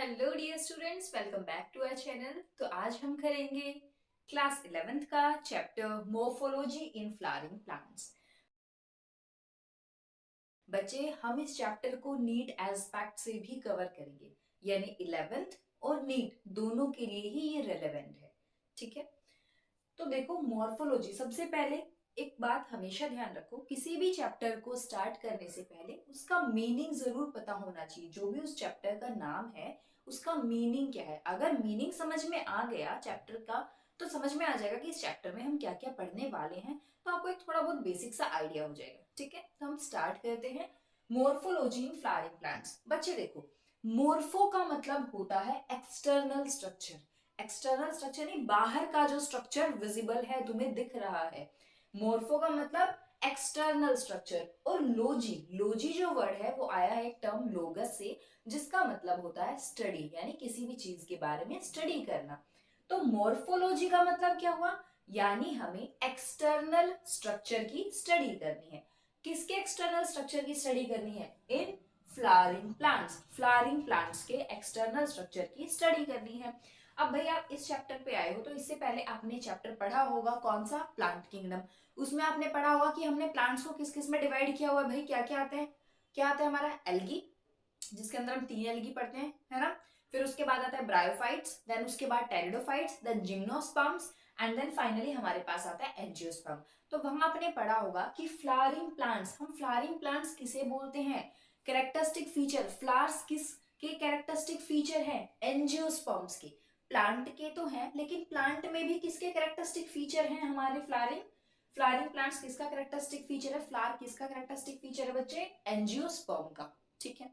Hello dear students, welcome back to our channel. तो आज हम करेंगे क्लास 11th का chapter morphology in flowering plants. बच्चे, हम इस चैप्टर को नीट एस्पेक्ट से भी कवर करेंगे, यानी 11th और नीट दोनों के लिए ही ये रेलेवेंट है। ठीक है, तो देखो मॉर्फोलॉजी, सबसे पहले एक बात हमेशा ध्यान रखो, किसी भी चैप्टर को स्टार्ट करने से पहले उसका मीनिंग जरूर पता होना चाहिए। जो भी उस चैप्टर का नाम है उसका मीनिंग क्या है। अगर मीनिंग समझ में आ गया चैप्टर का तो समझ में आ जाएगा कि इस चैप्टर में हम क्या क्या पढ़ने वाले हैं, तो आपको एक थोड़ा बहुत बेसिक सा आइडिया हो जाएगा। ठीक है, तो हम स्टार्ट करते हैं। Morphology in flowering plants. बच्चे देखो, मोर्फो का मतलब होता है एक्सटर्नल स्ट्रक्चर। एक्सटर्नल स्ट्रक्चर नहीं, बाहर का जो स्ट्रक्चर विजिबल है, तुम्हें दिख रहा है। मोर्फो का मतलब एक्सटर्नल स्ट्रक्चर। और लोजी, लोजी जो वर्ड है वो आया है एक टर्म लोगस से, जिसका मतलब होता है स्टडी, यानी किसी भी चीज के बारे में स्टडी करना। तो मोर्फोलॉजी का मतलब क्या हुआ, यानी हमें एक्सटर्नल स्ट्रक्चर की स्टडी करनी है। किसके एक्सटर्नल स्ट्रक्चर की स्टडी करनी है? इन फ्लावरिंग प्लांट्स। फ्लावरिंग प्लांट्स के एक्सटर्नल स्ट्रक्चर की स्टडी करनी है। अब भाई आप इस चैप्टर पे आए हो तो इससे पहले आपने चैप्टर पढ़ा होगा, कौन सा? Plant kingdom. उसमें आपने पढ़ा होगा कि हमने प्लांट्स को किस किस में डिवाइड किया हुआ है। भाई क्या क्या आते हैं? क्या आता है हमारा? एल्गी, जिसके अंदर हम 3 एल्गी पढ़ते हैं, है ना। फिर उसके बाद आता है ब्रायोफाइट्स, देन उसके बाद pteridophytes, then gymnosperms, and then finally हमारे पास आता है एंजियोस्पर्म। तो वहां आपने पढ़ा होगा कि फ्लावरिंग प्लांट्स, हम फ्लावरिंग प्लांट्स किसे बोलते हैं? कैरेक्टरिस्टिक फीचर, फ्लावर्स किस के कैरेक्टरिस्टिक फीचर है? एंजियोस्पर्म्स के। प्लांट के तो हैं, लेकिन प्लांट में भी किसके कैरेक्टरिस्टिक फीचर हैं हमारे? फ्लावरिंग फ्लावरिंग प्लांट्स किसका कैरेक्टरिस्टिक फीचर है? फ्लावर किसका कैरेक्टरिस्टिक फीचर है बच्चे? एंजियोस्पर्म का। ठीक है,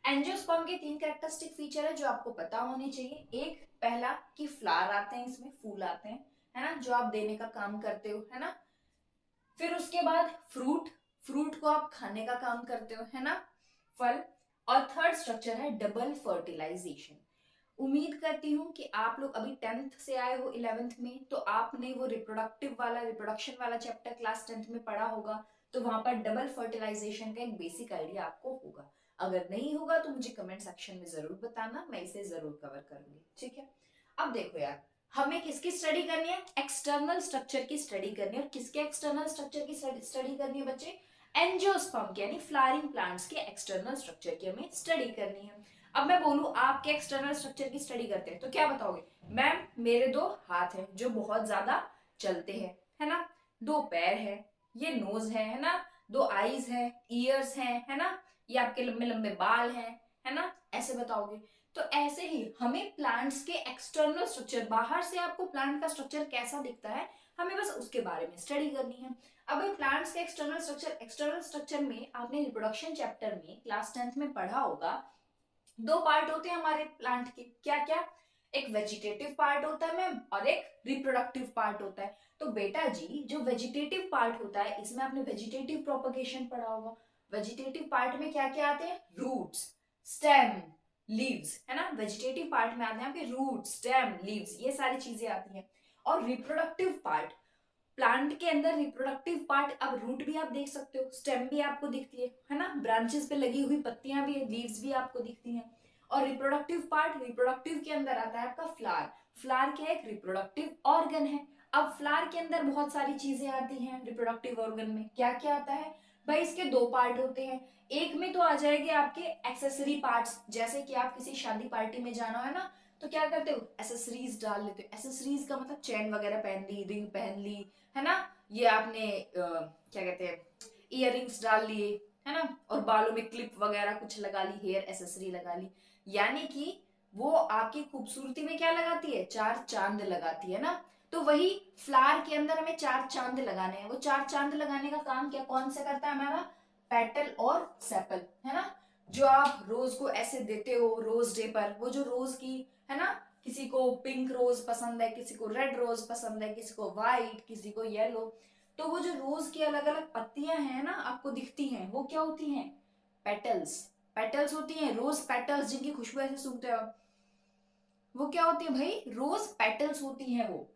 एंजियोस्पर्म के 3 कैरेक्टरिस्टिक फीचर है जो आपको पता होने चाहिए। एक, पहला कि फ्लावर आते हैं, इसमें फूल आते हैं, है ना, जो आप देने का काम करते हो, है ना। फिर उसके बाद फ्रूट, फ्रूट को आप खाने का काम करते हो, है ना, फल। और थर्ड स्ट्रक्चर है डबल फर्टिलाइजेशन। उम्मीद करती हूँ कि आप लोग अभी 10th से आए हो 11th में, तो आपने वो रिप्रोडक्टिव वाला, रिप्रोडक्शन वाला चैप्टर क्लास 10th में पढ़ा होगा। तो वहां पर डबल फर्टिलाइजेशन का एक बेसिक आइडिया आपको होगा। अगर नहीं होगा तो मुझे कमेंट सेक्शन में जरूर बताना, मैं इसे जरूर कवर करूंगी। ठीक है, अब देखो यार, हमें किसकी स्टडी करनी है? एक्सटर्नल स्ट्रक्चर की स्टडी करनी है। और किसके एक्सटर्नल स्ट्रक्चर की स्टडी करनी है बच्चे? एंजियोस्पर्म के, यानी फ्लावरिंग प्लांट्स के एक्सटर्नल स्ट्रक्चर की हमें स्टडी करनी है। अब मैं बोलूं आपके एक्सटर्नल स्ट्रक्चर की स्टडी करते हैं तो क्या बताओगे? मैम, मेरे 2 हाथ हैं जो बहुत ज्यादा चलते हैं, है ना, 2 पैर है, ये नोज है ना, 2 आईज है, ईयर्स है ना, ये आपके लंबे लंबे बाल हैं, है ना, ऐसे बताओगे। तो ऐसे ही हमें प्लांट्स के एक्सटर्नल स्ट्रक्चर, बाहर से आपको प्लांट का स्ट्रक्चर कैसा दिखता है, हमें बस उसके बारे में स्टडी करनी है। अब प्लांट्स के एक्सटर्नल स्ट्रक्चर, एक्सटर्नल स्ट्रक्चर में आपने रिप्रोडक्शन चैप्टर में क्लास 10th में पढ़ा होगा। 2 पार्ट होते हैं हमारे प्लांट के, क्या क्या? एक वेजिटेटिव पार्ट होता है मैम, और एक रिप्रोडक्टिव पार्ट होता है। तो बेटा जी, जो वेजिटेटिव पार्ट होता है, इसमें आपने वेजिटेटिव प्रोपगेशन पढ़ा होगा। वेजिटेटिव पार्ट में क्या क्या आते हैं? रूट्स, स्टेम, लीव्स, है ना। वेजिटेटिव पार्ट में आते हैं आपके रूट, स्टेम, लीव्स, ये सारी चीजें आती हैं। और रिप्रोडक्टिव पार्ट, प्लांट के अंदर रिप्रोडक्टिव पार्ट, अब रूट भी आप देख सकते हो, स्टेम भी आपको दिखती है ना, ब्रांचेस पे लगी हुई पत्तियां भी, लीव्स भी आपको दिखती हैं। और रिप्रोडक्टिव पार्ट, रिप्रोडक्टिव के अंदर आता है आपका फ्लावर। फ्लावर क्या है? एक रिप्रोडक्टिव ऑर्गन है। अब फ्लावर के अंदर बहुत सारी चीजें आती हैं रिप्रोडक्टिव ऑर्गन में, क्या क्या आता है भाई? इसके 2 पार्ट होते हैं। एक में तो आ जाएंगे आपके एक्सेसरी पार्ट्स, जैसे कि आप किसी शादी पार्टी में जाना है ना, तो क्या करते हो? एसेसरीज डाल लेते हो। एसेसरीज का मतलब चेन वगैरह पहन ली, रिंग पहन ली, है ना, ये आपने क्या कहते हैं, इयररिंग्स डाल लिए, है ना, और बालों में क्लिप वगैरह कुछ लगा ली, हेयर एसेसरी लगा ली। यानी कि वो आपकी खूबसूरती में क्या लगाती है? 4 चांद लगाती है ना। तो वही फ्लावर के अंदर हमें 4 चांद लगाने हैं। वो 4 चांद लगाने का काम क्या, कौन से करता है? हमारा पेटल और सेपल, है ना। जो आप रोज को ऐसे देते हो रोज डे पर, वो जो रोज की, है ना, किसी को पिंक रोज पसंद है, किसी को रेड रोज पसंद है, किसी को व्हाइट, किसी को येलो। तो वो जो रोज की अलग अलग पत्तियां हैं ना आपको दिखती हैं, वो क्या होती हैं? पेटल्स। पेटल्स होती हैं, रोज पेटल्स, जिनकी खुशबू ऐसे सूंघते हो, वो क्या होती है भाई? रोज पेटल्स होती हैं वो।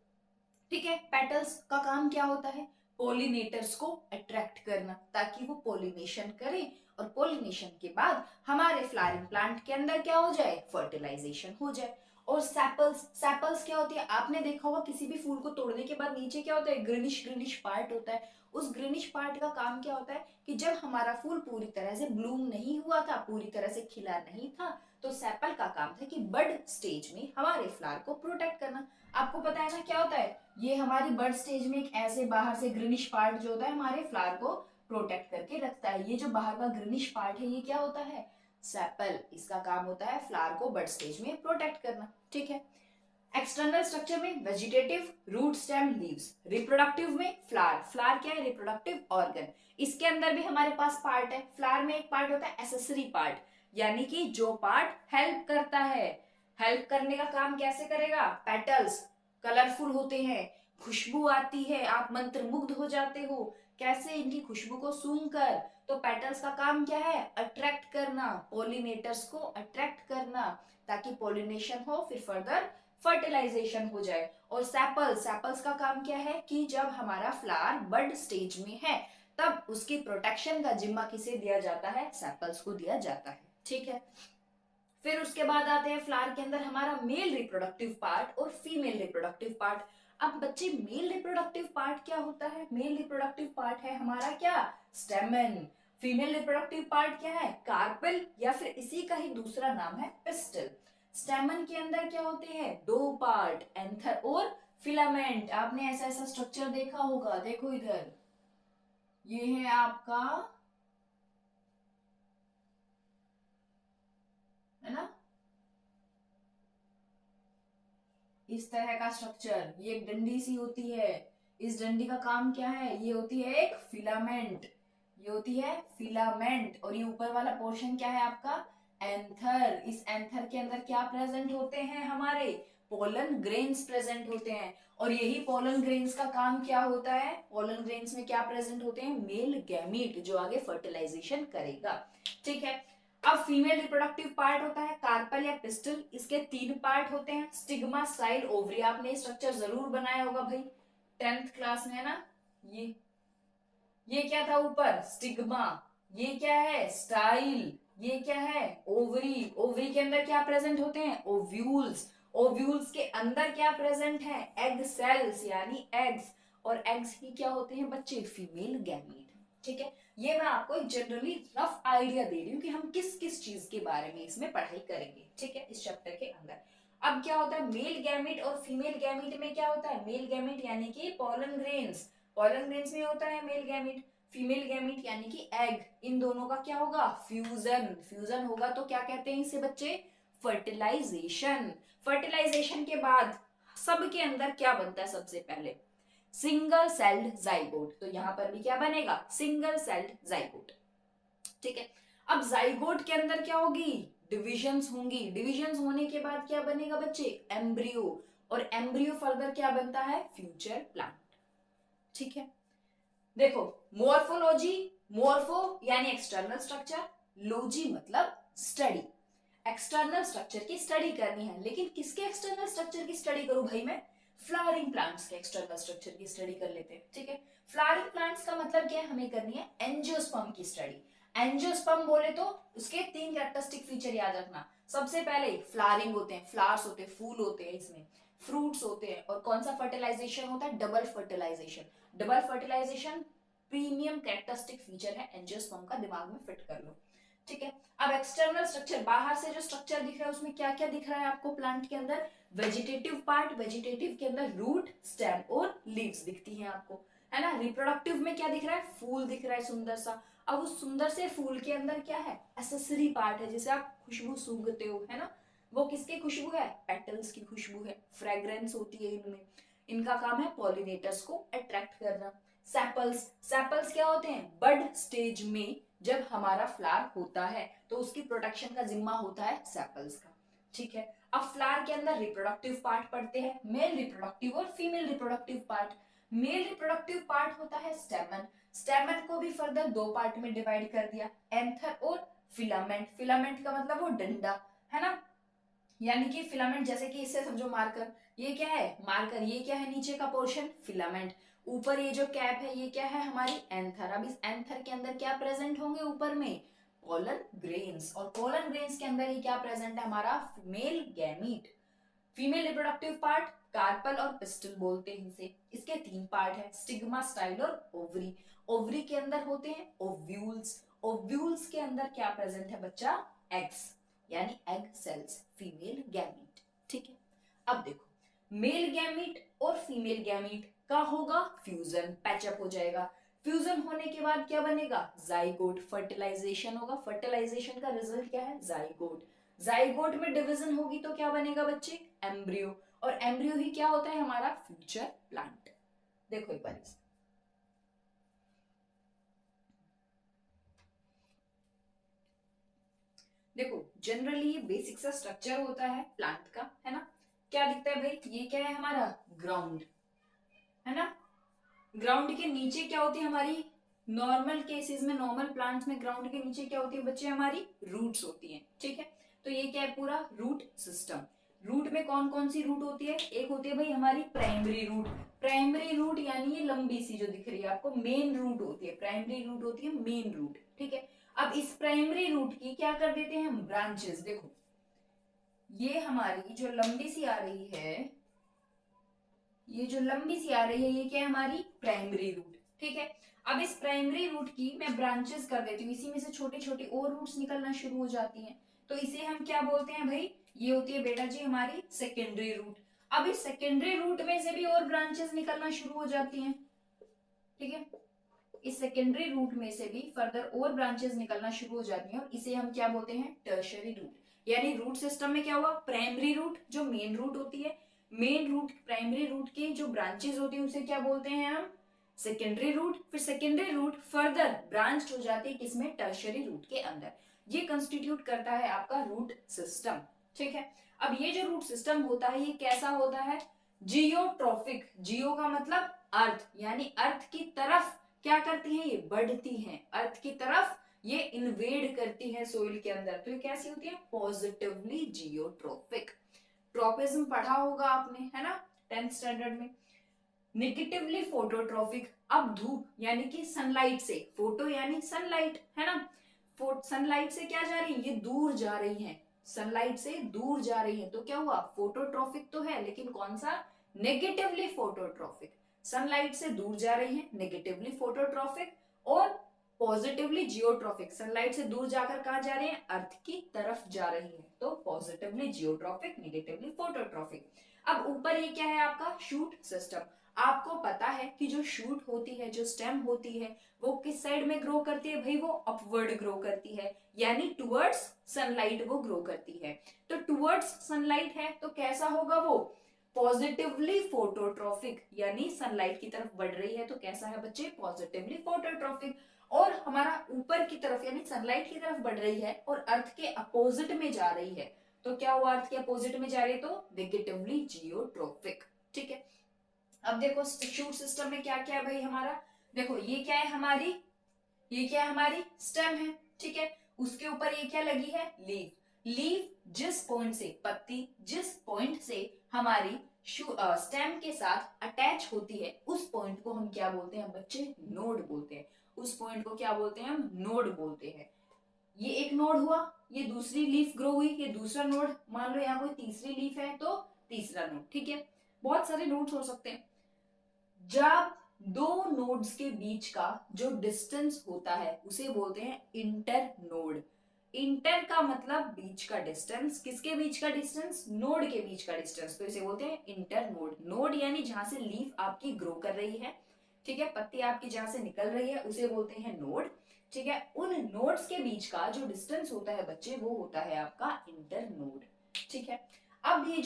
ठीक है, पेटल्स का काम क्या होता है? पोलिनेटर्स को अट्रैक्ट करना, ताकि वो पोलिनेशन करें और पोलिनेशन के बाद हमारे फ्लावरिंग प्लांट के अंदर क्या हो जाए, फर्टिलाइजेशन हो जाए। और सेपल्स, सेपल्स क्या होती है, आपने देखा होगा किसी भी फूल को तोड़ने के बाद नीचे क्या होता है, ग्रीनिश ग्रीनिश पार्ट होता है। उस ग्रीनिश पार्ट का काम क्या होता है कि जब हमारा फूल पूरी तरह से ब्लूम नहीं हुआ था, पूरी तरह से खिला नहीं था, तो सेपल का काम था कि बड स्टेज में हमारे फ्लावर को प्रोटेक्ट करना। आपको पता है ना क्या होता है, ये हमारी बड स्टेज में एक ऐसे बाहर से ग्रीनिश पार्ट जो होता है हमारे फ्लावर को प्रोटेक्ट करके रखता है। ये जो बाहर का ग्रीनिश पार्ट है ये क्या होता है, सेपल। इसका काम होता है फ्लावर को बड स्टेज में प्रोटेक्ट करना। ठीक है। एक्सटर्नल स्ट्रक्चर में vegetative, root, stem, leaves. Reproductive में फ्लावर, फ्लावर क्या है, रिप्रोडक्टिव ऑर्गन। इसके अंदर भी हमारे पास पार्ट है। फ्लावर में एक पार्ट होता है एसेसरी पार्ट, यानी कि जो पार्ट हेल्प करता है। हेल्प करने का काम कैसे करेगा, पेटल्स कलरफुल होते हैं, खुशबू आती है, आप मंत्रमुग्ध हो जाते हो कैसे, इनकी खुशबू को सूंघकर। तो पेटल्स का काम क्या है, अट्रैक्ट करना, पोलिनेटर्स को अट्रैक्ट करना, ताकि पोलिनेशन हो, फिर फर्दर फर्टिलाइजेशन हो जाए। और सेपल्स, सेपल्स का काम क्या है कि जब हमारा फ्लावर बड स्टेज में है तब उसकी प्रोटेक्शन का जिम्मा किसे दिया जाता है, सेपल्स को दिया जाता है। ठीक है। फिर उसके बाद आते हैं फ्लावर के अंदर हमारा मेल रिप्रोडक्टिव पार्ट और फीमेल रिप्रोडक्टिव पार्ट। अब बच्चे मेल रिप्रोडक्टिव पार्ट क्या होता है, मेल रिप्रोडक्टिव पार्ट है हमारा क्या, स्टेमन। फीमेल रिप्रोडक्टिव पार्ट क्या है, कार्पेल, या फिर इसी का ही दूसरा नाम है पिस्टल। स्टेमन के अंदर क्या होते हैं, दो पार्ट, एंथर और फिलामेंट। आपने ऐसा ऐसा स्ट्रक्चर देखा होगा, देखो इधर, ये है आपका, है ना, इस तरह का स्ट्रक्चर। ये एक डंडी सी होती है, इस डंडी का काम क्या है, ये होती है एक फिलामेंट, ये होती है फिलामेंट। और ये ऊपर वाला पोर्शन क्या है आपका, एंथर। इस एंथर के अंदर क्या प्रेजेंट होते हैं, हमारे पोलन ग्रेन्स प्रेजेंट होते हैं। और यही पोलन ग्रेन्स का काम क्या होता है, पोलन ग्रेन्स में क्या प्रेजेंट होते हैं, मेल गैमीट, जो आगे फर्टिलाइजेशन करेगा। ठीक है। अब फीमेल रिप्रोडक्टिव पार्ट होता है कार्पेल या पिस्टल। इसके तीन पार्ट होते हैं, स्टिग्मा, स्टाइल, ओवरी। आपने स्ट्रक्चर जरूर बनाया होगा भाई 10th क्लास में, है ना। ये क्या था ऊपर, स्टिग्मा, ये क्या है, स्टाइल, ये क्या है, ओवरी। ओवरी के अंदर क्या प्रेजेंट होते हैं, ओव्यूल्स। ओव्यूल्स के अंदर क्या प्रेजेंट है, एग सेल्स, यानी एग्स। और एग्स ही क्या होते हैं बच्चे, फीमेल गैमीट। ठीक है। ये मैं आपको एक जनरली रफ आइडिया दे रही हूँ कि हम किस किस चीज के बारे में इसमें पढ़ाई करेंगे। ठीक है, इस चैप्टर के अंदर। अब क्या होता है, मेल गैमीट और फीमेल गैमीट में क्या होता है, मेल गैमीट यानी कि पोलन ग्रेन्स, पोलन ग्रेन्स में होता है मेल गैमीट। फीमेल गैमीट यानी कि एग, इन दोनों का क्या होगा, फ्यूजन। फ्यूजन होगा तो क्या कहते हैं इसे बच्चे, फर्टिलाइजेशन। फर्टिलाइजेशन के बाद सबके अंदर क्या बनता है, सबसे पहले सिंगल सेल्ड जाइगोट। तो यहां पर भी क्या बनेगा, सिंगल सेल्ड जाइगोट। ठीक है। अब जाइगोट के अंदर क्या होगी, डिविजन्स होंगी। डिविजन्स होने के बाद क्या बनेगा बच्चे, एम्ब्रियो। और एम्ब्रियो फर्दर क्या बनता है, फ्यूचर प्लांट। ठीक है। देखो, मोर्फोलॉजी, मोर्फो यानी एक्सटर्नल स्ट्रक्चर, लॉजी मतलब स्टडी। एक्सटर्नल स्ट्रक्चर की स्टडी करनी है, लेकिन किसके एक्सटर्नल स्ट्रक्चर की स्टडी करूं भाई मैं, फ्लावरिंग प्लांट्स के एक्सटर्नल स्ट्रक्चर की स्टडी कर लेते हैं। ठीक है। फ्लावरिंग प्लांट्स का मतलब क्या है, हमें करनी है एंजियोस्पर्म की स्टडी। एंजियोस्पर्म बोले तो उसके तीन कैरेक्टरिस्टिक फीचर याद रखना। सबसे पहले फ्लावरिंग होते हैं, फ्लावर्स होते हैं, फूल होते हैं, इसमें फ्रूट्स होते हैं। और कौन सा फर्टिलाइजेशन होता है, double fertilisation. Double fertilisation premium characteristic feature है एंजियोस्पर्म का, दिमाग में फिट कर लो। ठीक है। अब एक्सटर्नल स्ट्रक्चर, बाहर से जो स्ट्रक्चर दिख रहा है उसमें क्या क्या दिख रहा है आपको प्लांट के अंदर, वेजिटेटिव पार्ट, वेजिटेटिव के अंदर रूट, स्टेम और लीव्स दिखती हैं आपको, है ना। रिप्रोडक्टिव में क्या दिख रहा है, फूल दिख रहा है सुंदर सा। अब उस सुंदर से फूल के अंदर क्या है, एसेसरी पार्ट है, जिसे आप खुशबू सूंघते हो, है ना। वो किसकी खुशबू है, पेटल्स की खुशबू है, फ्रेग्रेंस होती है इनमें। इनका काम है पॉलिनेटर्स को अट्रैक्ट करना। सेपल्स, सेपल्स क्या होते हैं, बड स्टेज में जब हमारा फ्लावर होता है तो उसकी प्रोटेक्शन का जिम्मा होता है सेपल्स का। ठीक है। अब फ्लावर के अंदर रिप्रोडक्टिव पार्ट पढ़ते हैं, मेल रिप्रोडक्टिव और female reproductive part. Male reproductive part होता है स्टेमन। स्टेमन को भी फर्दर दो पार्ट में डिवाइड कर दिया, एंथर और फिलामेंट। फिलामेंट का मतलब वो डंडा, है ना, यानी कि फिलामेंट, जैसे कि इससे समझो मार्कर, ये क्या है मार्कर, ये क्या है नीचे का पोर्शन, फिलामेंट। ऊपर ये जो कैप है ये क्या है हमारी एंथर। अब इस एंथर के अंदर क्या प्रेजेंट होंगे ऊपर में, पोलन ग्रेन्स, और पोलन ग्रेन्स के अंदर ही क्या प्रेजेंट है हमारा, female gamete. Female reproductive part carpel और पिस्टल बोलते हैं इसे। इसके 3 पार्ट है, स्टिग्मा, स्टाइल और ओवरी। ओवरी के अंदर होते हैं ओव्यूल्स, ओव्यूल्स के अंदर क्या प्रेजेंट है बच्चा, एग्स, यानी एग सेल्स, फीमेल गैमीट। ठीक है, अब देखो मेल गैमीट और फीमेल गैमीट का होगा फ्यूजन, पैचअप हो जाएगा। फ्यूजन होने के बाद क्या बनेगा, जाइगोट, फर्टिलाइजेशन होगा। फर्टिलाइजेशन का रिजल्ट क्या है, जाइगोट। जाइगोट में डिवीजन होगी तो क्या बनेगा बच्चे, एम्ब्रियो, और एम्ब्रियो ही क्या होता है हमारा, फ्यूचर प्लांट। देखो एक बार देखो, जनरली ये बेसिक सा स्ट्रक्चर होता है प्लांट का, है ना। क्या दिखता है भाई, ये क्या है हमारा ग्राउंड, है ना। ग्राउंड के नीचे क्या होती है हमारी, नॉर्मल केसेस में, नॉर्मल प्लांट्स में ग्राउंड के नीचे क्या होती है बच्चे, हमारी रूट्स होती हैं। ठीक है, तो ये क्या है पूरा रूट सिस्टम। रूट में कौन कौन सी रूट होती है, एक होती है भाई हमारी प्राइमरी रूट। प्राइमरी रूट यानी ये लंबी सी जो दिख रही है आपको, मेन रूट होती है। प्राइमरी रूट होती है मेन रूट। ठीक है, अब इस प्राइमरी रूट की क्या कर देते हैं हम, ब्रांचेस। देखो ये हमारी जो लंबी सी आ रही है, ये जो लंबी सी आ रही है, ये क्या है हमारी प्राइमरी रूट। ठीक है, अब इस प्राइमरी रूट की मैं ब्रांचेस कर देती हूँ, इसी में से छोटी छोटी और रूट्स निकलना शुरू हो जाती हैं, तो इसे हम क्या बोलते हैं भाई, ये होती है बेटा जी हमारी सेकेंडरी रूट। अब इस सेकेंडरी रूट में से भी और ब्रांचेस निकलना शुरू हो जाती हैं। ठीक है, इस सेकेंडरी रूट में से भी फर्दर और ब्रांचेस निकलना शुरू हो जाती हैं, और इसे हम क्या बोलते हैं, टर्शरी रूट। यानी रूट सिस्टम में क्या हुआ, प्राइमरी रूट जो मेन रूट होती है, मेन रूट प्राइमरी रूट की जो ब्रांचेस होती है उसे क्या बोलते हैं हम, सेकेंडरी रूट। फिर सेकेंडरी रूट फर्दर ब्रांच हो जाती है किसमें, टर्शरी रूट के अंदर। ये कंस्टिट्यूट करता है आपका रूट सिस्टम। ठीक है, अब ये जो रूट सिस्टम होता है ये कैसा होता है, जियोट्रॉफिक। जियो का मतलब अर्थ, यानी अर्थ की तरफ क्या करती हैं, ये बढ़ती हैं अर्थ की तरफ, ये इन्वेड करती है सोइल के अंदर, तो ये कैसी होती है, पॉजिटिवली जियोट्रॉफिक। ट्रॉपिज्म पढ़ा होगा आपने, है ना, 10th स्टैंडर्ड में। नेगेटिवली फोटोट्रॉफिक, अब धूप यानी कि सनलाइट से, फोटो यानी सनलाइट, है ना, सनलाइट से क्या जा रही है, ये दूर जा रही है, सनलाइट से दूर जा रही है, तो क्या हुआ, फोटोट्रॉफिक तो है लेकिन कौन सा, नेगेटिवली फोटोट्रॉफिक। सनलाइट से दूर जा रही है, नेगेटिवली फोटोट्रॉफिक, और पॉजिटिवली जियोट्रॉफिक, सनलाइट से दूर जाकर कहा जा रहे हैं, अर्थ की तरफ जा रही है, तो पॉजिटिवली जियोट्रॉफिक, नेगेटिवली फोटोट्रॉफिक। अब ऊपर ये क्या है आपका, शूट सिस्टम। आपको पता है कि जो शूट होती है, जो स्टेम होती है, वो किस साइड में ग्रो करती है भाई, वो अपवर्ड ग्रो करती है, यानी टुवर्ड्स सनलाइट वो ग्रो करती है। तो टुवर्ड्स सनलाइट है तो कैसा होगा वो, पॉजिटिवली फोटोट्रॉफिक, यानी सनलाइट की तरफ बढ़ रही है तो कैसा है बच्चे, पॉजिटिवली फोटोट्रॉफिक। और हमारा ऊपर की तरफ यानी सनलाइट की तरफ बढ़ रही है और अर्थ के अपोजिट में जा रही है, तो क्या हुआ, अर्थ के अपोजिट में जा रही है तो नेगेटिवली जियोट्रॉफिक। ठीक है, अब देखो शूट सिस्टम में क्या क्या है भाई हमारा, देखो ये क्या है हमारी, ये क्या है हमारी स्टेम है। ठीक है, उसके ऊपर ये क्या लगी है, लीफ। लीफ जिस पॉइंट से, पत्ती जिस पॉइंट से हमारी स्टेम के साथ अटैच होती है, उस पॉइंट को हम क्या बोलते हैं बच्चे, नोड बोलते हैं। उस पॉइंट को क्या बोलते हैं हम, नोड बोलते हैं। ये एक नोड हुआ, ये दूसरी लीफ ग्रो हुई, ये दूसरा नोड, मान लो यहाँ कोई तीसरी लीफ है तो तीसरा नोड। ठीक है, बहुत सारे नोड्स हो सकते हैं। जब दो नोड्स के बीच का जो डिस्टेंस होता है उसे बोलते हैं इंटर नोड। इंटर का मतलब बीच का डिस्टेंस, किसके बीच का डिस्टेंस, नोड के बीच का डिस्टेंस, तो इसे बोलते हैं इंटर नोड। नोड यानी जहां से लीफ आपकी ग्रो कर रही है, ठीक है, पत्ती आपकी जहां से निकल रही है उसे बोलते हैं नोड। ठीक है, उन नोड्स के बीच का जो डिस्टेंस होता है बच्चे वो होता है आपका इंटर नोड। ठीक है, अब ये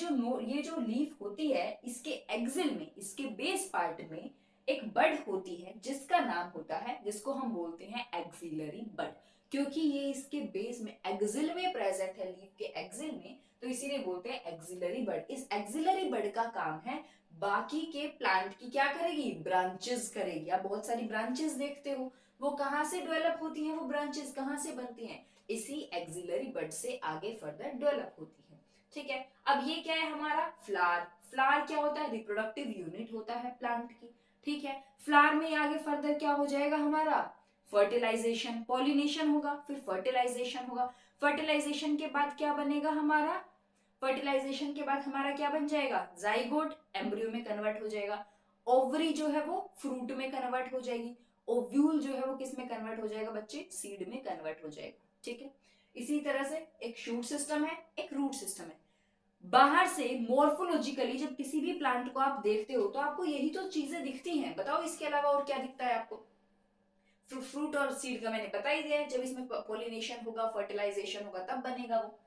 जो लीफ होती है, इसके एक्सिल में, इसके बेस पार्ट में एक बड होती है जिसका नाम होता है, जिसको हम बोलते हैं एक्सिलरी बड। क्योंकि ये इसके बेस में एक्सिल में प्रेजेंट है, लीफ के एक्सिल में, तो इसीलिए बोलते हैं एक्सिलरी बड। इस एक्सिलरी बड का काम है बाकी के प्लांट की क्या करेगी, ब्रांचेस करेगी। आप बहुत सारी ब्रांचेस देखते हो, वो कहाँ से डेवलप होती हैं, वो ब्रांचेस कहाँ से बनती हैं, इसी एक्सिलरी बड से आगे फर्दर डेवलप होती है। ठीक है, अब ये क्या है हमारा फ्लावर। फ्लावर क्या होता है, रिप्रोडक्टिव यूनिट होता है प्लांट की। ठीक है, फ्लावर में आगे फर्दर क्या हो जाएगा हमारा, फर्टिलाइजेशन, पॉलिनेशन होगा, फिर फर्टिलाइजेशन होगा। फर्टिलाइजेशन के बाद क्या बनेगा हमारा, फर्टिलाइजेशन के बाद हमारा क्या बन जाएगा, जाइगोट एम्ब्रियो में कन्वर्ट हो जाएगा। ओवरी जो है वो फ्रूट में कन्वर्ट हो जाएगी। ओव्यूल जो है वो किस में कन्वर्ट हो जाएगा बच्चे, सीड में कन्वर्ट हो जाएगा। ठीक है, इसी तरह से एक शूट सिस्टम है, एक रूट सिस्टम है। बाहर से मोर्फोलॉजिकली जब किसी भी प्लांट को आप देखते हो तो आपको यही तो चीजें दिखती हैं, बताओ इसके अलावा और क्या दिखता है आपको। फ्रूट और सीड का मैंने बता ही दिया है, जब इसमें पोलिनेशन होगा, फर्टिलाइजेशन होगा तब बनेगा वो।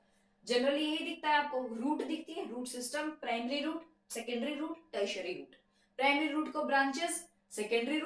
जनरली यही दिखता है आपको, रूट दिखती है, root system, primary root, secondary root, tertiary root. Primary root को ब्रांचेस, सेकेंडरी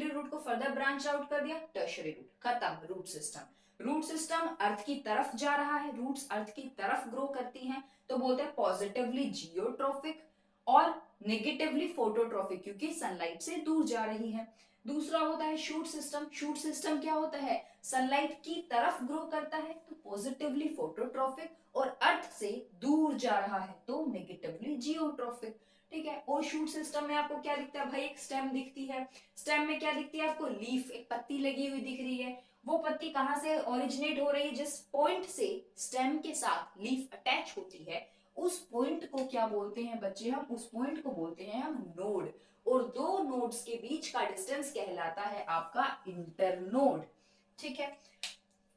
रूट को फर्दर ब्रांच आउट कर दिया, टर्शियरी रूट, खत्म root system. Root system earth की तरफ जा रहा है, रूट्स अर्थ की तरफ ग्रो करती हैं, तो बोलते हैं पॉजिटिवली जियोट्रॉफिक और नेगेटिवली फोटोट्रॉफिक, क्योंकि सनलाइट से दूर जा रही है। दूसरा होता है शूट सिस्टम। शूट सिस्टम क्या होता है, सनलाइट की तरफ ग्रो करता है तो पॉजिटिवली फोटोट्रॉफिक, और अर्थ से दूर जा रहा है तो नेगेटिवली जियोट्रॉफिक। ठीक है, और शूट सिस्टम में आपको क्या दिखता है भाई, एक स्टेम दिखती है। स्टेम में क्या दिखती है आपको, लीफ, एक पत्ती लगी हुई दिख रही है। वो पत्ती कहां से ओरिजिनेट हो रही है, जिस पॉइंट से स्टेम के साथ लीफ अटैच होती है उस पॉइंट को क्या बोलते हैं बच्चे, हम उस पॉइंट को बोलते हैं हम नोड। और दो नोड्स के बीच का डिस्टेंस कहलाता है आपका इंटरनोड। ठीक है,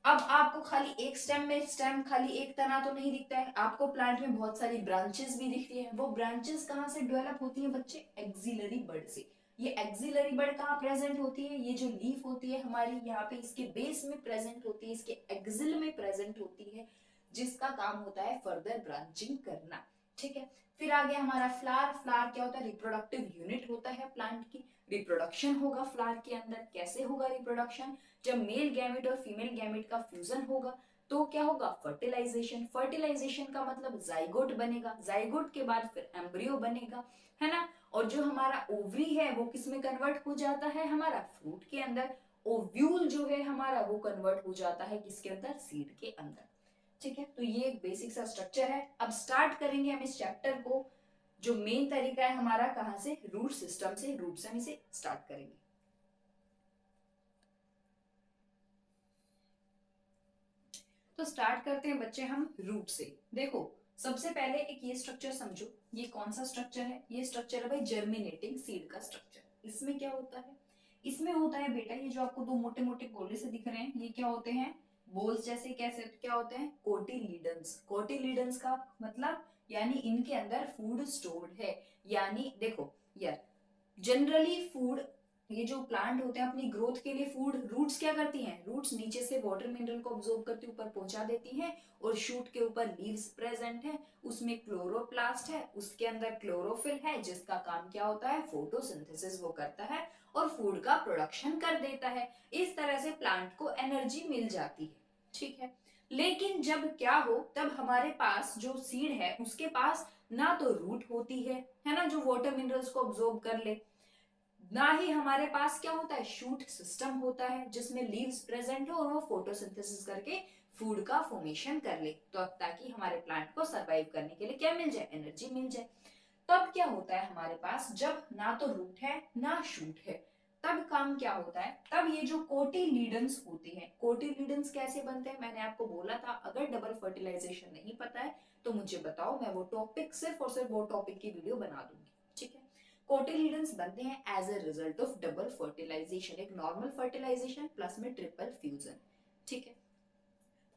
अब आपको खाली एक स्टेम में स्टेम खाली एक तना तो नहीं दिखता है, आपको प्लांट में बहुत सारी ब्रांचेस भी दिखती है। वो ब्रांचेस कहां से डेवलप होती है बच्चे, एक्सिलरी बड से। ये एक्सिलरी बड कहाँ प्रेजेंट होती है, ये जो लीफ होती है हमारी यहाँ पे इसके बेस में प्रेजेंट होती है, इसके एक्सिल में प्रेजेंट होती है, जिसका काम होता है फर्दर ब्रांचिंग करना। ठीक है, फिर आ गया हमारा फ्लावर। फ्लावर क्या होता है, रिप्रोडक्टिव यूनिट होता है प्लांट की। रिप्रोडक्शन होगा फ्लावर के अंदर, कैसे होगा रिप्रोडक्शन, जब मेल गैमेट और फीमेल गैमेट का फ्यूजन होगा तो क्या होगा, फर्टिलाइजेशन। फर्टिलाइजेशन का मतलब जाइगोट बनेगा, जाइगोट के बाद फिर एम्ब्रियो बनेगा, है ना। और जो हमारा ओवरी है वो किस में कन्वर्ट हो जाता है, हमारा फ्रूट के अंदर। ओव्यूल जो है हमारा वो कन्वर्ट हो जाता है किसके अंदर, सीड के अंदर। ठीक है, तो ये एक बेसिक सा स्ट्रक्चर है। अब स्टार्ट करेंगे हम इस चैप्टर को। जो मेन तरीका है हमारा कहां से, रूट सिस्टम से, रूट से हम इसे स्टार्ट करेंगे। तो स्टार्ट करते हैं बच्चे हम रूट से। देखो सबसे पहले एक ये स्ट्रक्चर समझो, ये कौन सा स्ट्रक्चर है, ये स्ट्रक्चर है भाई जर्मिनेटिंग सीड का स्ट्रक्चर। इसमें क्या होता है, इसमें होता है बेटा, ये जो आपको दो मोटे मोटे गोले से दिख रहे हैं ये क्या होते हैं, बोल्स जैसे, कैसे क्या होते हैं, कोटिलीडन्स। कोटिलीडन्स का मतलब यानी इनके अंदर फूड स्टोर्ड है। यानी देखो यार, जनरली फूड, ये जो प्लांट होते हैं अपनी ग्रोथ के लिए फूड, रूट्स क्या करती हैं, रूट्स नीचे से वाटर मिनरल को ऑब्जॉर्ब करके ऊपर पहुंचा देती हैं, और शूट के ऊपर लीव्स प्रेजेंट है, उसमें क्लोरोप्लास्ट है, उसके अंदर क्लोरोफिल है, जिसका काम क्या होता है, फोटोसिंथेसिस वो करता है और फूड का प्रोडक्शन कर देता है। इस तरह से प्लांट को एनर्जी मिल जाती है। ठीक है, लेकिन जब क्या हो, तब हमारे पास जो सीड है उसके पास ना तो रूट होती है ना, जो वाटर मिनरल्स को ऑब्जॉर्ब कर ले, ना ही हमारे पास क्या होता है, शूट सिस्टम होता है जिसमें लीव्स प्रेजेंट हो और वो फोटोसिंथेसिस करके फूड का फॉर्मेशन कर ले, तो अब ताकि हमारे प्लांट को सरवाइव करने के लिए क्या मिल जाए, एनर्जी मिल जाए। तब क्या होता है हमारे पास, जब ना तो रूट है ना शूट है, तब काम क्या होता है, तब ये जो कोटिलीडन्स होती हैं, कोटिलीडन्स कैसे बनते हैं मैंने आपको बोला था, अगर डबल फर्टिलाइजेशन नहीं पता है तो मुझे बताओ, मैं वो टॉपिक सिर्फ और सिर्फ वो टॉपिक की वीडियो बना दूंगी। ठीक है, कोटिलीडन्स बनते हैं as a result of double fertilisation, एक नॉर्मल फर्टिलाइजेशन प्लस में ट्रिपल फ्यूजन। ठीक है,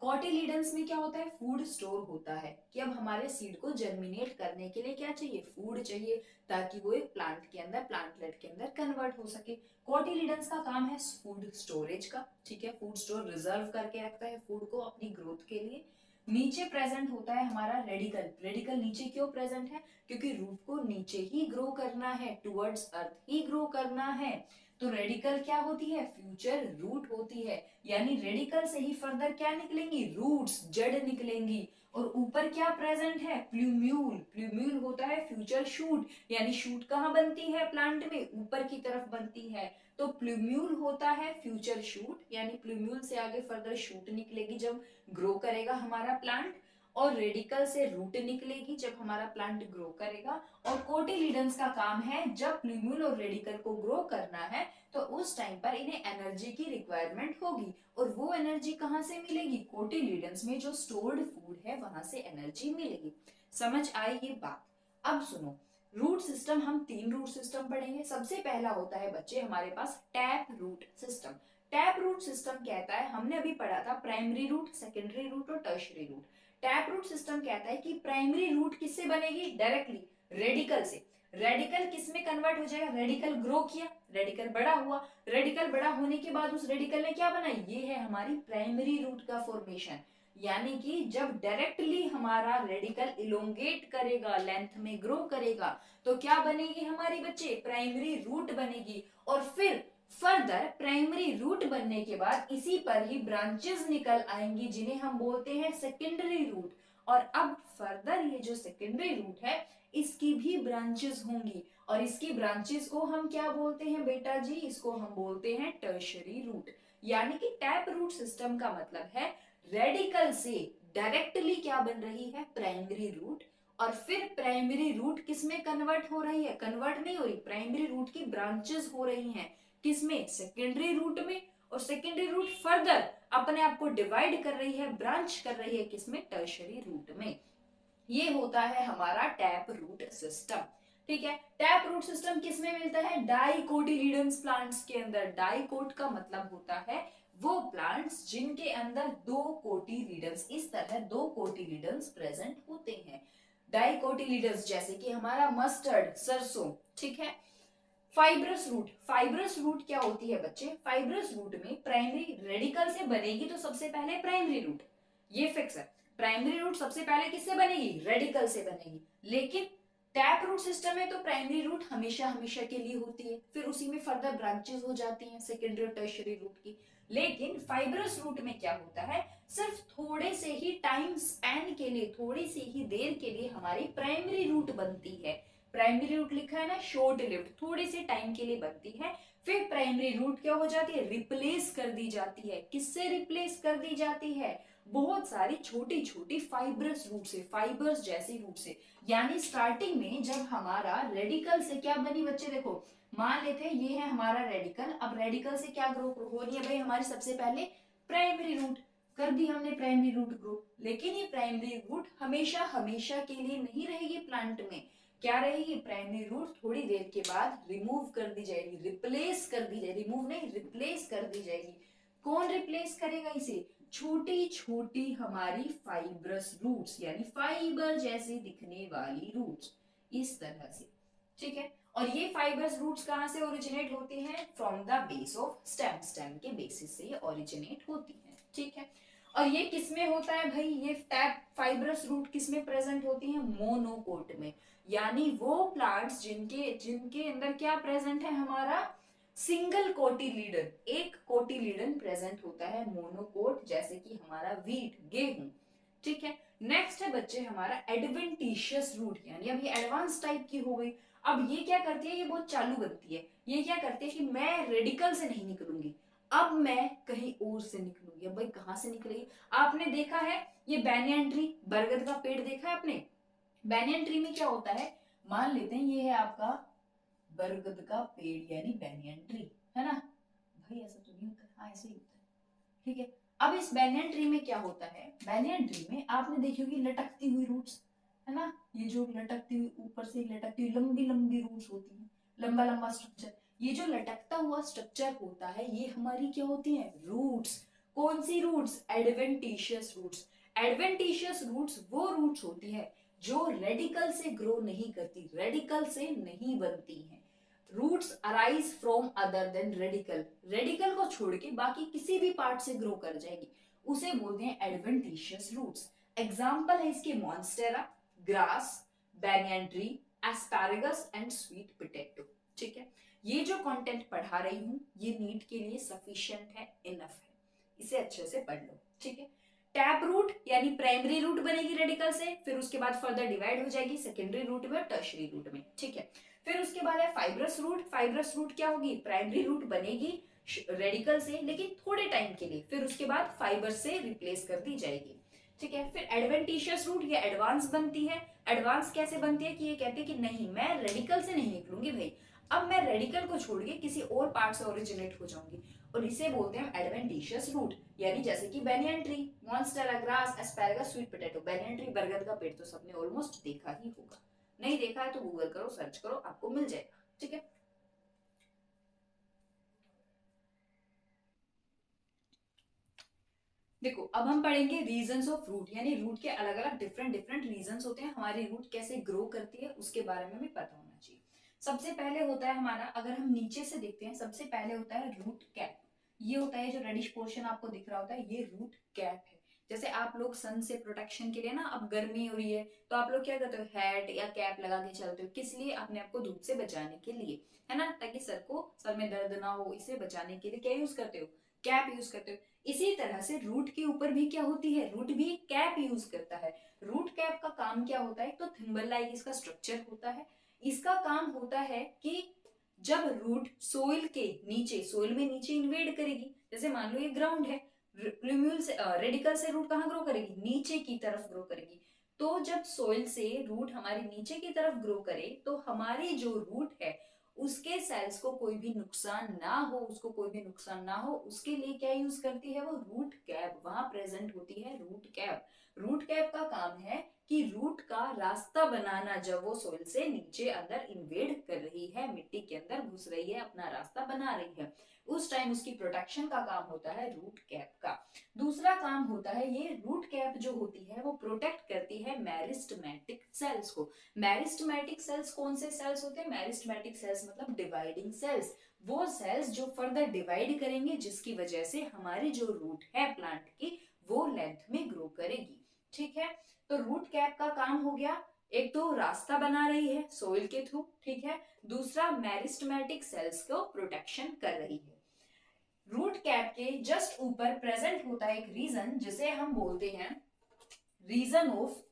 कॉटिलीडन्स में क्या होता है, फूड स्टोर होता है, कि अब हमारे सीड को जर्मिनेट करने के लिए क्या चाहिए, फूड चाहिए, ताकि वो एक प्लांट के अंदर, प्लांटलेट के अंदर कन्वर्ट हो सके। कॉटिलीडन्स का काम है फूड स्टोरेज का। ठीक है, फूड स्टोर रिजर्व करके रखता है फूड को अपनी ग्रोथ के लिए। नीचे प्रेजेंट होता है हमारा रेडिकल। रेडिकल नीचे क्यों प्रेजेंट है, क्योंकि रूट को नीचे ही ग्रो करना है, टुवर्ड्स अर्थ ही ग्रो करना है। तो रेडिकल क्या होती है, फ्यूचर रूट होती है, यानी रेडिकल से ही फर्दर क्या निकलेंगी, रूट्स, जड़ निकलेंगी। और ऊपर क्या प्रेजेंट है, प्लूम्यूल। प्लूम्यूल होता है फ्यूचर शूट, यानी शूट कहाँ बनती है प्लांट में, ऊपर की तरफ बनती है, तो प्लूम्यूल होता है फ्यूचर शूट, यानी प्लूम्यूल से आगे फर्दर शूट निकलेगी जब ग्रो करेगा हमारा प्लांट। और रेडिकल से रूट निकलेगी जब हमारा प्लांट ग्रो करेगा, और कोटिलीडन्स का काम है जब प्लूम्यूल और रेडिकल को ग्रो करना है तो उस टाइम पर इन्हें एनर्जी की रिक्वायरमेंट होगी, और वो एनर्जी कहाँ से मिलेगी, कोटिलीडन्स में जो स्टोर्ड फूड है वहां से एनर्जी मिलेगी। समझ आई ये बात। अब सुनो, रूट सिस्टम, हम 3 रूट सिस्टम पढ़ेंगे। सबसे पहला होता है बच्चे हमारे पास tap root system. Tap root system कहता है, हमने अभी पढ़ा था प्राइमरी रूट, सेकेंडरी रूट और tertiary root. Tap root system कहता है कि प्राइमरी रूट किससे बनेगी, डायरेक्टली रेडिकल से। रेडिकल किस में कन्वर्ट हो जाएगा, रेडिकल ग्रो किया, रेडिकल बड़ा हुआ, रेडिकल बड़ा होने के बाद उस रेडिकल ने क्या बनाई, ये है हमारी प्राइमरी रूट का फॉर्मेशन। यानी कि जब डायरेक्टली हमारा रेडिकल इलोंगेट करेगा, लेंथ में ग्रो करेगा, तो क्या बनेगी हमारी बच्चे, प्राइमरी रूट बनेगी। और फिर फर्दर प्राइमरी रूट बनने के बाद इसी पर ही ब्रांचेस निकल आएंगी जिन्हें हम बोलते हैं सेकेंडरी रूट। और अब फर्दर ये जो सेकेंडरी रूट है इसकी भी ब्रांचेस होंगी, और इसकी ब्रांचेस को हम क्या बोलते हैं बेटा जी, इसको हम बोलते हैं टर्शियरी रूट। यानी कि टैप रूट सिस्टम का मतलब है रेडिकल से डायरेक्टली क्या बन रही है, प्राइमरी रूट, और फिर प्राइमरी रूट किसमें कन्वर्ट हो रही है, कन्वर्ट नहीं हो रही, प्राइमरी रूट की ब्रांचेस हो रही हैं किसमें, सेकेंडरी रूट में, और सेकेंडरी रूट फर्दर अपने आप को डिवाइड कर रही है, ब्रांच कर रही है किसमें, टर्शियरी रूट में। ये होता है हमारा टैप रूट सिस्टम। ठीक है, टैप रूट सिस्टम किसमें मिलता है, डाइकोटिलीडन्स प्लांट्स के अंदर। डाइकोट का मतलब होता है वो प्लांट्स जिनके अंदर 2 कोटिलीडन्स, इस तरह 2 कोटिलीडन्स प्रेजेंट होते हैं। डाइकोटिलीडन्स जैसे कि हमारा मस्टर्ड, सरसों। ठीक है, फाइब्रस रूट, फाइब्रस रूट क्या होती है बच्चे, फाइब्रस रूट में प्राइमरी रेडिकल से बनेगी तो सबसे पहले प्राइमरी रूट, ये फिक्स है। प्राइमरी रूट सबसे पहले किससे बनेगी, रेडिकल से बनेगी। लेकिन टैप रूट सिस्टम में तो प्राइमरी रूट हमेशा हमेशा के लिए होती है, फिर उसी में फर्दर ब्रांचेस हो जाती हैं सेकेंडरी और टर्शियरी रूट की। लेकिन फाइब्रस रूट में क्या होता है, सिर्फ थोड़े से ही टाइम स्पैन के लिए, थोड़ी सी ही देर के लिए हमारी प्राइमरी रूट बनती है। प्राइमरी रूट लिखा है ना, शॉर्ट लिव्ड, थोड़े से टाइम के लिए बनती है, फिर प्राइमरी रूट क्या हो जाती है, रिप्लेस कर दी जाती है। किससे रिप्लेस कर दी जाती है, बहुत सारी छोटी छोटी फाइब्रस रूट से, फाइबर्स जैसी रूट से। यानी स्टार्टिंग में जब हमारा रेडिकल से क्या बनी बच्चे, देखो मान लेते हैं ये है हमारा रेडिकल, अब रेडिकल से क्या ग्रो हो रही है भाई हमारी, सबसे पहले प्राइमरी रूट कर दी हमने, प्राइमरी रूट ग्रो। लेकिन ये प्राइमरी रूट हमेशा हमेशा के लिए नहीं रहेगी प्लांट में, क्या रहेगी, प्राइमरी रूट थोड़ी देर के बाद रिमूव कर दी जाएगी, रिप्लेस कर दी जाएगी, रिमूव नहीं रिप्लेस कर दी जाएगी। कौन रिप्लेस करेगा इसे, छोटी छोटी हमारी फाइब्रस रूट्स, यानी फाइबर जैसे दिखने वाली रूट्स, इस तरह से। ठीक है, और ये फाइबर्स रूट्स कहां से ओरिजिनेट होती हैं, from the base of stem, stem के बेसिस से ये ओरिजिनेट होती हैं। ठीक है, और ये किसमें होता है भाई, ये टैप फाइब्रस रूट किसमें प्रेजेंट होती है, मोनोकोट में। यानी वो प्लांट्स जिनके जिनके अंदर क्या प्रेजेंट है हमारा, सिंगल कोटिलीडन, एक कोटिलीडन प्रेजेंट होता है, मोनोकोट, जैसे कि हमारा वीट, गेहूं। ठीक है, नेक्स्ट है बच्चे हमारा एडवेंटिशियस रूट, यानी अब ये एडवांस टाइप की हो गई। अब ये क्या करती है, ये बहुत चालू बनती है। ये क्या करती है कि मैं रेडिकल से नहीं निकलूंगी, अब मैं कहीं और से निकलूंगी। अब भाई कहां से निकलेगी, आपने देखा है ये बैनियन ट्री, बरगद का पेड़ देखा है आपने, बैनियन ट्री में क्या होता है, मान लेते हैं ये है आपका बरगद का पेड़ यानी बैनियन ट्री, है ना भाई, ऐसा तो नहीं होता, हाँ ऐसे ही होता है। ठीक है, अब इस बैनियन ट्री में क्या होता है, बैनियन ट्री में आपने देखी होगी लटकती हुई रूट्स, है ना, ये जो लटकती हुई ऊपर से लटकती हुई लंबी लंबी रूट्स होती हैं, लंबा लंबा स्ट्रक्चर, ये जो लटकता हुआ स्ट्रक्चर होता है ये हमारी क्या होती है, रूट्स। कौन सी roots, adventitious roots. Adventitious roots वो रूट्स होती है जो रेडिकल से ग्रो नहीं करती, रेडिकल से नहीं बनती हैं। Roots arise from other than radicle, radicle को छोड़ के बाकी किसी भी पार्ट से ग्रो कर जाएगी, उसे बोलते हैं एडवेंटिशियस रूट्स। एग्जाम्पल है इसके monstera, grass, banyan tree, asparagus and sweet potato. ठीक है, ये जो कंटेंट पढ़ा रही हूं ये नीट के लिए सफिशिएंट है, इनफ है, इसे अच्छे से पढ़ लो। ठीक है, टैप रूट यानी प्राइमरी रूट बनेगी रेडिकल से, फिर उसके बाद फर्दर डिवाइड हो जाएगी सेकेंडरी रूट में और टर्शियरी रूट में। ठीक है, फिर उसके बाद है फाइब्रस रूट। फाइब्रस रूट क्या होगी, प्राइमरी रूट बनेगी रेडिकल से लेकिन थोड़े टाइम के लिए, फिर उसके बाद फाइबर से रिप्लेस कर दी जाएगी। ठीक है। फिर एडवेंटिशियस रूट, ये एडवांस बनती है। एडवांस कैसे बनती है कि ये कहते हैं कि नहीं मैं रेडिकल से नहीं निकलूंगी भाई, अब मैं रेडिकल को छोड़ के किसी और पार्ट से ओरिजिनेट हो जाऊंगी, और इसे बोलते हैं एडवेंटिशियस रूट। यानी जैसे कि banyan tree, monstera grass, asparagus, sweet potato. Banyan tree बरगद का पेड़ तो सबने ऑलमोस्ट देखा ही होगा, नहीं देखा है तो गूगल करो, सर्च करो, आपको मिल जाएगा। ठीक है। देखो अब हम पढ़ेंगे रीजंस ऑफ रूट, यानी रूट के अलग अलग डिफरेंट डिफरेंट रीजंस होते हैं, हमारी रूट कैसे ग्रो करती है उसके बारे में भी पता होना चाहिए। सबसे पहले होता है हमारा, अगर हम नीचे से देखते हैं, सबसे पहले होता है रूट कैप। ये होता है जो रेडिश पोर्शन आपको दिख रहा होता है, ये रूट कैप है। जैसे आप लोग सन से प्रोटेक्शन के लिए ना, अब गर्मी हो रही है तो आप लोग क्या करते हो, हैट या कैप लगा के चलते हो, किस लिए, अपने आप को धूप से बचाने के लिए, है ना, ताकि सर में दर्द ना हो, इसे बचाने के लिए क्या यूज करते हो, कैप यूज करते हो। इसी तरह से रूट के ऊपर भी क्या होती है, रूट भी कैप यूज करता है। रूट कैप का काम क्या होता है, तो थिम्बल लाइक इसका स्ट्रक्चर होता है। इसका काम होता है कि जब रूट सोइल के नीचे, सोइल में नीचे इन्वेड करेगी, जैसे मान लो ये ग्राउंड है, प्लूम्यूल से रेडिकल से रूट कहाँ ग्रो करेगी, नीचे की तरफ ग्रो करेगी। तो जब सोइल से रूट हमारे नीचे की तरफ ग्रो करे तो हमारी जो रूट है उसके सेल्स को कोई भी नुकसान ना हो, उसको कोई भी नुकसान ना हो, उसके लिए क्या यूज करती है वो, रूट कैप, वहां प्रेजेंट होती है रूट कैप। रूट कैप का काम है कि रूट का रास्ता बनाना, जब वो सोइल से नीचे अंदर इन्वेड कर रही है, मिट्टी के अंदर घुस रही है, अपना रास्ता बना रही है, उस टाइम उसकी प्रोटेक्शन का काम होता है रूट कैप का। दूसरा काम होता है, ये रूट कैप जो होती है वो प्रोटेक्ट करती है मेरिस्टेमेटिक सेल्स को। मेरिस्टेमेटिक सेल्स कौन से सेल्स होते हैं, मेरिस्टेमेटिक सेल्स मतलब डिवाइडिंग सेल्स, वो सेल्स जो फर्दर डिवाइड करेंगे, जिसकी वजह से हमारी जो रूट है प्लांट की वो लेंथ में ग्रो करेगी। ठीक है। तो रूट कैप का काम हो गया, एक तो रास्ता बना रही है सोइल के थ्रू, ठीक है, दूसरा मेरिस्टेमेटिक सेल्स को प्रोटेक्शन कर रही है। रूट कैप के जस्ट ऊपर प्रेजेंट होता है एक रीजन, जिसे हम बोलते हैं region of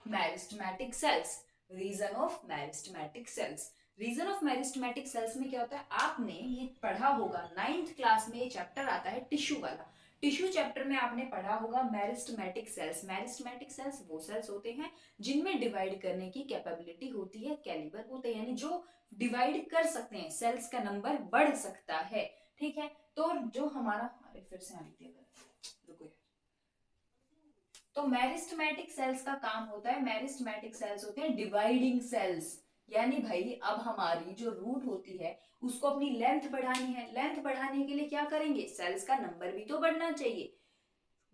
meristematic cells. Region of meristematic cells, region of meristematic cells में क्या होता है, आपने ये पढ़ा होगा 9th क्लास में, ये चैप्टर आता है टिश्यू वाला। टिश्यू चैप्टर में आपने पढ़ा होगा मेरिस्टेमेटिक सेल्स। मेरिस्टेमेटिक सेल्स वो सेल्स होते हैं जिनमें डिवाइड करने की कैपेबिलिटी होती है, कैलिबर होते हैं, यानी जो डिवाइड कर सकते हैं, सेल्स का नंबर बढ़ सकता है। ठीक है। तो जो हमारा, अरे फिर से रुको, तो मेरिस्टेमेटिक सेल्स का काम होता है, मेरिस्टेमेटिक सेल्स होते हैं डिवाइडिंग सेल्स। यानी भाई अब हमारी जो रूट होती है उसको अपनी लेंथ बढ़ानी है, लेंथ बढ़ाने के लिए क्या करेंगे, सेल्स का नंबर भी तो बढ़ना चाहिए।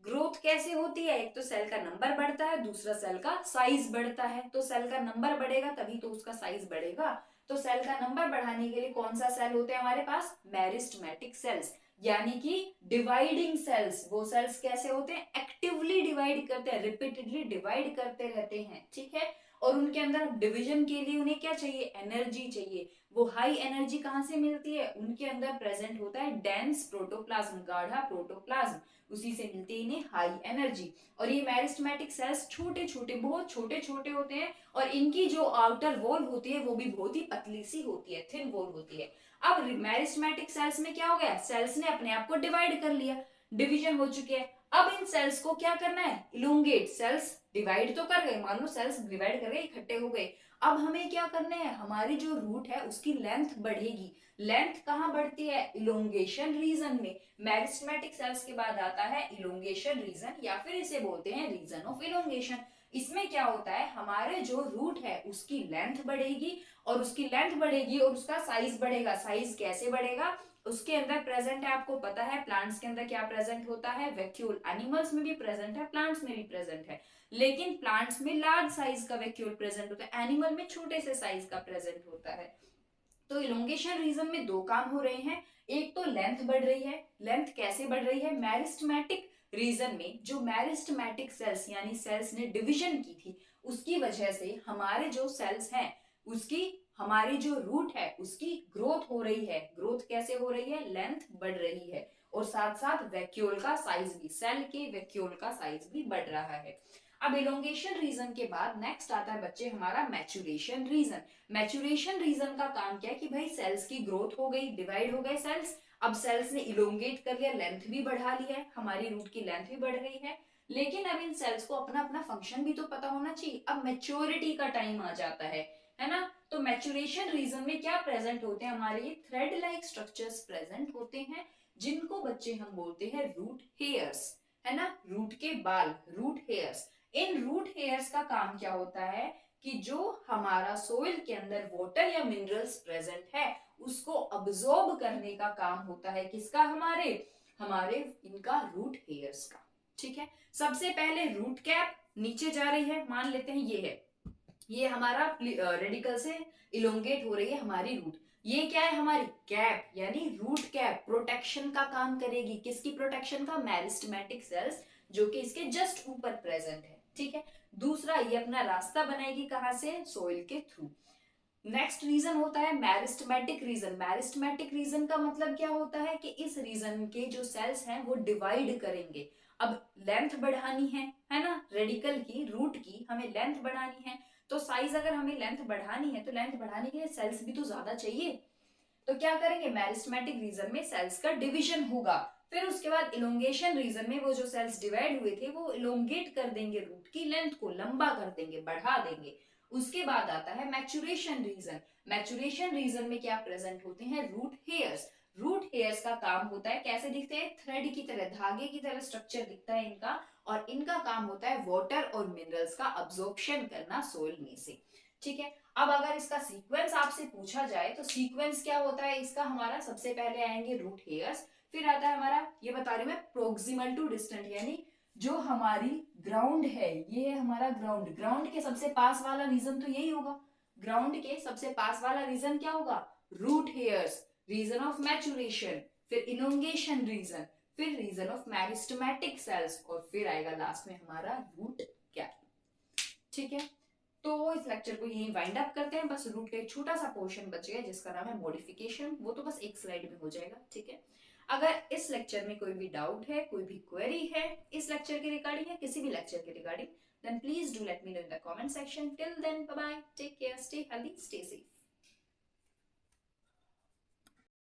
ग्रोथ कैसे होती है, एक तो सेल का नंबर बढ़ता है, दूसरा सेल का साइज बढ़ता है। तो सेल का नंबर बढ़ेगा तभी तो उसका साइज बढ़ेगा। तो सेल का नंबर बढ़ाने के लिए कौन सा सेल होते हैं हमारे पास, मेरिस्टेमेटिक सेल्स, यानी कि डिवाइडिंग सेल्स। वो सेल्स कैसे होते हैं, एक्टिवली डिवाइड करते हैं, रिपीटेडली डिवाइड करते रहते हैं। ठीक है। और उनके अंदर डिवीजन के लिए उन्हें क्या चाहिए, एनर्जी चाहिए। वो हाई एनर्जी कहां से मिलती है, उनके अंदर प्रेजेंट होता है डेंस प्रोटोप्लाज्म, गाढ़ा प्रोटोप्लाज्म, उसी से मिलती है इन्हें हाई एनर्जी। और ये मेरिस्टेमेटिक सेल्स छोटे छोटे, बहुत छोटे छोटे होते हैं, और इनकी जो आउटर वॉल होती है वो भी बहुत ही पतली सी होती है, थिन वॉल होती है। अब मेरिस्टेमेटिक सेल्स में क्या हो गया, सेल्स ने अपने आप को डिवाइड कर लिया, डिवीजन हो चुके हैं। अब इन सेल्स को क्या करना है, इलोंगेट। सेल्स डिवाइड तो कर गए, मान लो सेल्स डिवाइड कर गए, इकट्ठे हो गए, अब हमें क्या करना है, हमारी जो रूट है उसकी लेंथ बढ़ेगी। लेंथ कहां बढ़ती है, इलोंगेशन रीजन में। मेरिस्टेमेटिक सेल्स के बाद आता है इलोंगेशन रीजन, या फिर इसे बोलते हैं रीजन ऑफ इलोंगेशन। इसमें क्या होता है, हमारे जो रूट है उसकी लेंथ बढ़ेगी, और उसकी लेंथ बढ़ेगी और उसका साइज बढ़ेगा। साइज कैसे बढ़ेगा, उसके अंदर प्रेजेंट है, आपको पता है प्लांट्स के अंदर क्या प्रेजेंट होता है, वैक्यूल। एनिमल्स में भी प्रेजेंट है, प्लांट्स में भी प्रेजेंट है, लेकिन प्लांट्स में लार्ज साइज का वैक्यूल प्रेजेंट होता है, एनिमल में छोटे से साइज का प्रेजेंट होता है। तो इलोंगेशन रीजन में दो काम हो रहे हैं, एक तो लेंथ बढ़ रही है। लेंथ कैसे बढ़ रही है, मेरिस्टेमेटिक रीजन में जो मेरिस्टेमेटिक सेल्स यानी सेल्स ने डिवीजन की थी, उसकी वजह से हमारे जो सेल्स हैं उसकी, हमारी जो रूट है उसकी ग्रोथ हो रही है। ग्रोथ कैसे हो रही है, लेंथ बढ़ रही है, और साथ साथ वैक्यूल का साइज भी, सेल के वैक्यूल का साइज भी बढ़ रहा है। अब इलोंगेशन रीजन के बाद नेक्स्ट आता है बच्चे हमारा मैचुरेशन रीजन। मैचुरेशन रीजन का काम क्या है कि भाई सेल्स की ग्रोथ हो गई, डिवाइड हो गए सेल्स, अब सेल्स ने इलोंगेट कर लिया, लेंथ भी बढ़ा लिया है, हमारी रूट की लेंथ भी बढ़ गई है, लेकिन अब इन सेल्स को अपना अपना फंक्शन भी तो पता होना चाहिए। अब मेच्योरिटी का टाइम आ जाता है ना। तो मैच्योरेशन रीजन में क्या प्रेजेंट होते हैं, हमारे ये थ्रेड लाइक स्ट्रक्चर्स प्रेजेंट होते हैं, जिनको बच्चे हम बोलते हैं रूट हेयर्स, है ना, रूट के बाल, रूट हेयर्स। इन रूट हेयर्स का काम क्या होता है कि जो हमारा सोइल के अंदर वाटर या मिनरल्स प्रेजेंट है उसको अब्सॉर्ब करने का काम होता है, किसका, हमारे हमारे इनका रूट हेयर्स का। ठीक है, सबसे पहले रूट कैप नीचे जा रही है, मान लेते हैं ये है, ये हमारा रेडिकल से इलोंगेट हो रही है हमारी रूट। ये क्या है, हमारी कैप, यानी रूट कैप प्रोटेक्शन का काम करेगी, किसकी प्रोटेक्शन का, मेरिस्टेमेटिक सेल्स जो कि इसके जस्ट ऊपर प्रेजेंट है। ठीक है, दूसरा ये अपना रास्ता बनाएगी कहां से, सोइल के थ्रू। नेक्स्ट रीजन होता है मैरिस्टमेटिक रीजन। मैरिस्टमेटिक रीजन का मतलब क्या होता है कि इस रीजन के जो सेल्स हैं वो डिवाइड करेंगे। अब लेंथ बढ़ानी है ना, रेडिकल की, रूट की हमें लेंथ बढ़ानी है, तो साइज अगर हमें लेंथ बढ़ानी है तो लेंथ बढ़ाने के लिए सेल्स भी तो ज्यादा चाहिए। तो क्या करेंगे, मैरिस्टमेटिक रीजन में सेल्स का डिवीजन होगा, फिर उसके बाद इलोंगेशन रीजन में वो जो सेल्स डिवाइड हुए थे वो इलोंगेट कर देंगे, रूट की लेंथ को लंबा कर देंगे, बढ़ा देंगे। उसके बाद आता है मैचुरेशन रीजन। मैचुरेशन रीजन में क्या प्रेजेंट होते हैं, रूट हेयर्स। रूट हेयर्स का काम होता है, कैसे दिखते हैं, थ्रेड की तरह, धागे की तरह स्ट्रक्चर दिखता है इनका, और इनका काम होता है वाटर और मिनरल्स का अब्जॉर्प्शन करना सोइल में से। ठीक है, अब अगर इसका सीक्वेंस आपसे पूछा जाए तो सीक्वेंस क्या होता है इसका, हमारा सबसे पहले आएंगे रूट हेयर्स, फिर आता है हमारा, ये बता रही हूं मैं, प्रोक्सिमल टू डिस्टेंट, यानी जो हमारी ग्राउंड है, ये है हमारा ग्राउंड, ग्राउंड के सबसे पास वाला रीजन तो यही होगा, ग्राउंड के सबसे पास वाला रीजन क्या होगा, root hairs, region of maturation, फिर इनोंगेशन रीजन, फिर रीजन ऑफ मैरिस्टमेटिक सेल्स, और फिर आएगा लास्ट में हमारा रूट कैप। ठीक है, तो इस लेक्चर को यहीं वाइंड अप करते हैं, बस रूट का एक छोटा सा पोर्शन बच गया जिसका नाम है मॉडिफिकेशन, वो तो बस एक स्लाइड में हो जाएगा। ठीक है, अगर इस लेक्चर में कोई भी डाउट है, कोई भी क्वेरी है इस लेक्चर के रिगार्डिंग या किसी भी लेक्चर के regarding, then please do let me know in the comment section. Till then, bye bye, take care, stay healthy, stay safe.